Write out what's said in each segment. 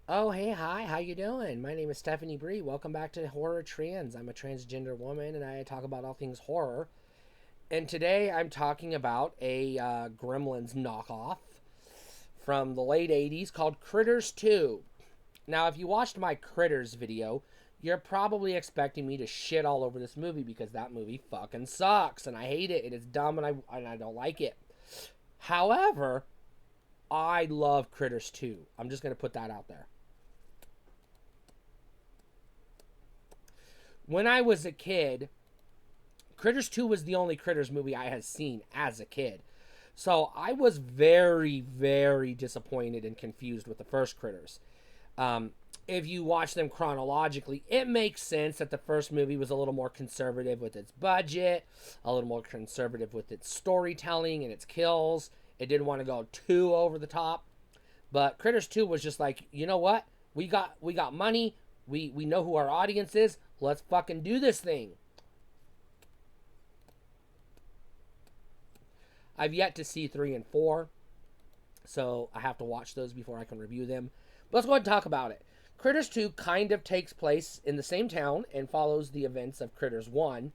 Oh, hey, hi, how you doing? My name is Stephanie Bree. Welcome back to Horror Trans. I'm a transgender woman and I talk about all things horror. And today I'm talking about a Gremlins knockoff from the late 80s called Critters 2. Now, if you watched my Critters video, you're probably expecting me to shit all over this movie because that movie fucking sucks and I hate it and it's dumb and I don't like it. However, I love Critters 2. I'm just going to put that out there. When I was a kid, Critters 2 was the only Critters movie I had seen as a kid. So I was very, very disappointed and confused with the first Critters. Um, if you watch them chronologically, it makes sense that the first movie was a little more conservative with its budget, a little more conservative with its storytelling and its kills. It didn't want to go too over the top. But Critters 2 was just like, you know what? We got money. We know who our audience is. Let's fucking do this thing. I've yet to see 3 and 4, so I have to watch those before I can review them. But let's go ahead and talk about it. Critters 2 kind of takes place in the same town and follows the events of Critters 1,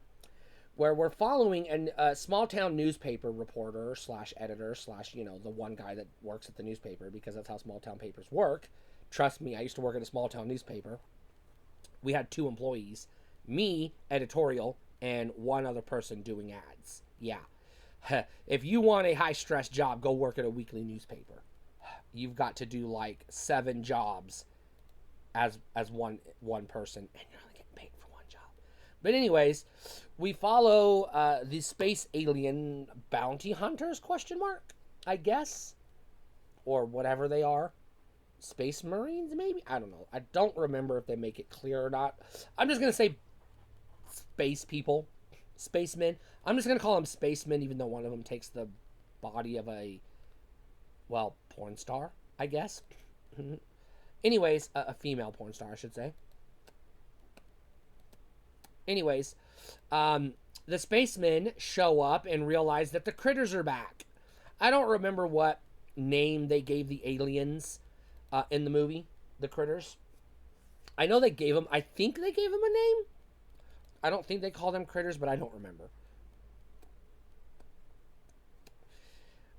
where we're following a small town newspaper reporter slash editor slash, the one guy that works at the newspaper because that's how small town papers work. Trust me, I used to work at a small town newspaper. We had 2 employees, me, editorial, and one other person doing ads. Yeah. If you want a high stress job, go work at a weekly newspaper. You've got to do like 7 jobs as one person, and you're only getting paid for one job. But anyways, we follow the space alien bounty hunters question mark, I guess, or whatever they are. Space Marines, maybe? I don't know. I don't remember if they make it clear or not. I'm just going to say space people. Spacemen. I'm just going to call them spacemen, even though one of them takes the body of a, well, porn star, I guess. Anyways, a female porn star, I should say. Anyways, the spacemen show up and realize that the critters are back. I don't remember what name they gave the aliens in the movie, the critters. I know they gave them. I think they gave them a name. I don't think they call them critters, but I don't remember.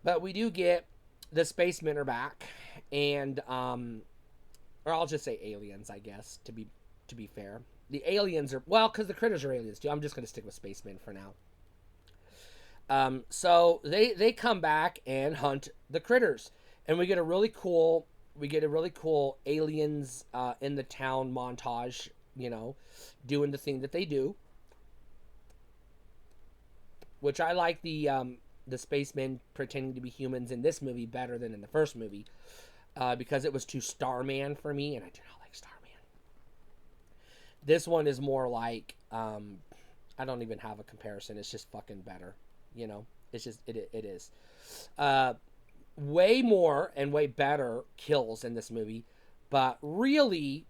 But we do get the spacemen are back, and or I'll just say aliens, I guess, to be fair. The aliens are, well, because the critters are aliens too. I'm just gonna stick with spacemen for now. So they come back and hunt the critters, and we get a really cool aliens in the town montage. Doing the thing that they do, which I like the spacemen pretending to be humans in this movie better than in the first movie, because it was too Starman for me, and I do not like Starman. This one is more like I don't even have a comparison. It's just fucking better. It's just it is. Uh, Way more and way better kills in this movie, but really,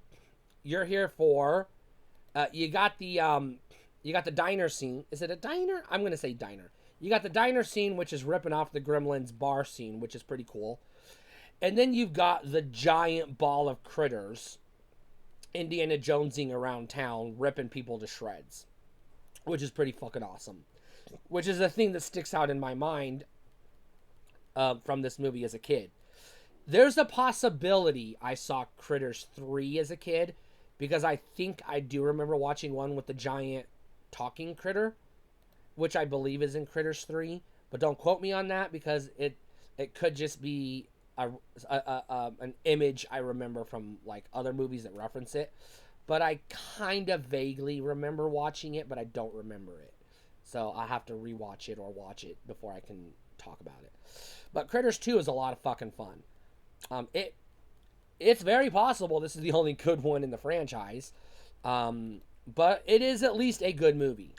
you're here for you got the diner scene. Is it a diner? I'm gonna say diner. You got the diner scene, which is ripping off the Gremlins bar scene, which is pretty cool. And then you've got the giant ball of critters, Indiana Jonesing around town, ripping people to shreds, which is pretty fucking awesome. Which is the thing that sticks out in my mind from this movie as a kid. There's a possibility I saw Critters 3 as a kid because I think I do remember watching one with the giant talking critter, which I believe is in Critters 3, but don't quote me on that because it could just be an image I remember from like other movies that reference it. But I kind of vaguely remember watching it, but I don't remember it. So I have to rewatch it or watch it before I can talk about it. But Critters 2 is a lot of fucking fun. It's very possible this is the only good one in the franchise, but it is at least a good movie.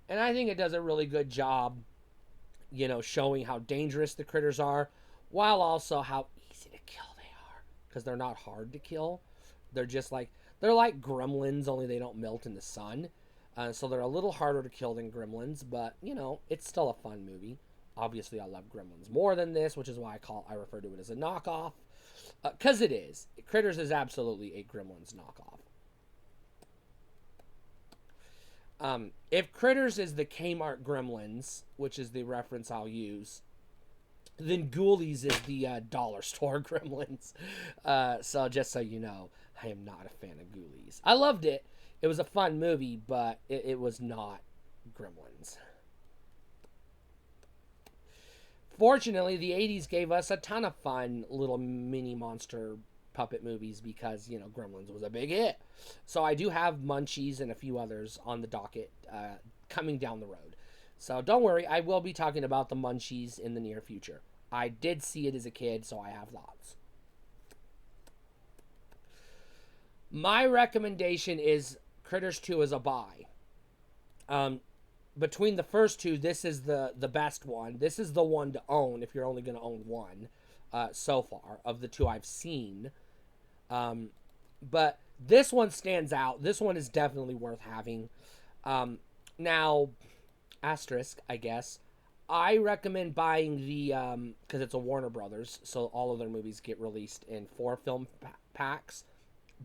And I think it does a really good job, showing how dangerous the critters are, while also how easy to kill they are. Because they're not hard to kill. They're just they're like gremlins, only they don't melt in the sun. So they're a little harder to kill than gremlins, but it's still a fun movie. Obviously, I love Gremlins more than this, which is why I refer to it as a knockoff. Because it is. Critters is absolutely a Gremlins knockoff. If Critters is the Kmart Gremlins, which is the reference I'll use, then Ghoulies is the dollar store Gremlins. So just so you know, I am not a fan of Ghoulies. I loved it. It was a fun movie, but it was not Gremlins. Fortunately, the 80s gave us a ton of fun little mini monster puppet movies because, Gremlins was a big hit. So I do have Munchies and a few others on the docket coming down the road. So don't worry, I will be talking about the Munchies in the near future. I did see it as a kid, so I have thoughts. My recommendation is Critters 2 as a buy. Between the first two, this is the best one. This is the one to own if you're only going to own one so far of the two I've seen. But this one stands out. This one is definitely worth having. Now, asterisk, I guess. I recommend buying the, because it's a Warner Brothers, so all of their movies get released in 4 film packs.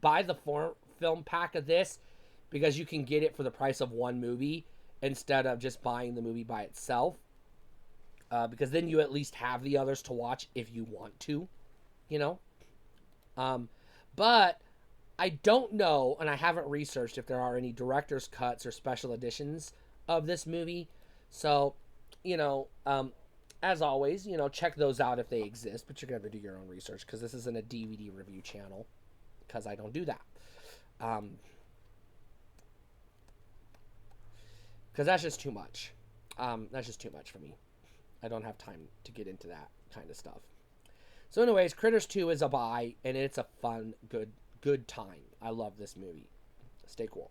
Buy the 4 film pack of this because you can get it for the price of one movie instead of just buying the movie by itself. Because then you at least have the others to watch if you want to, But I don't know, and I haven't researched if there are any director's cuts or special editions of this movie. So, as always, check those out if they exist, but you're going to do your own research because this isn't a DVD review channel because I don't do that. Because that's just too much. That's just too much for me. I don't have time to get into that kind of stuff. So anyways, Critters 2 is a buy, and it's a fun, good time. I love this movie. Stay cool.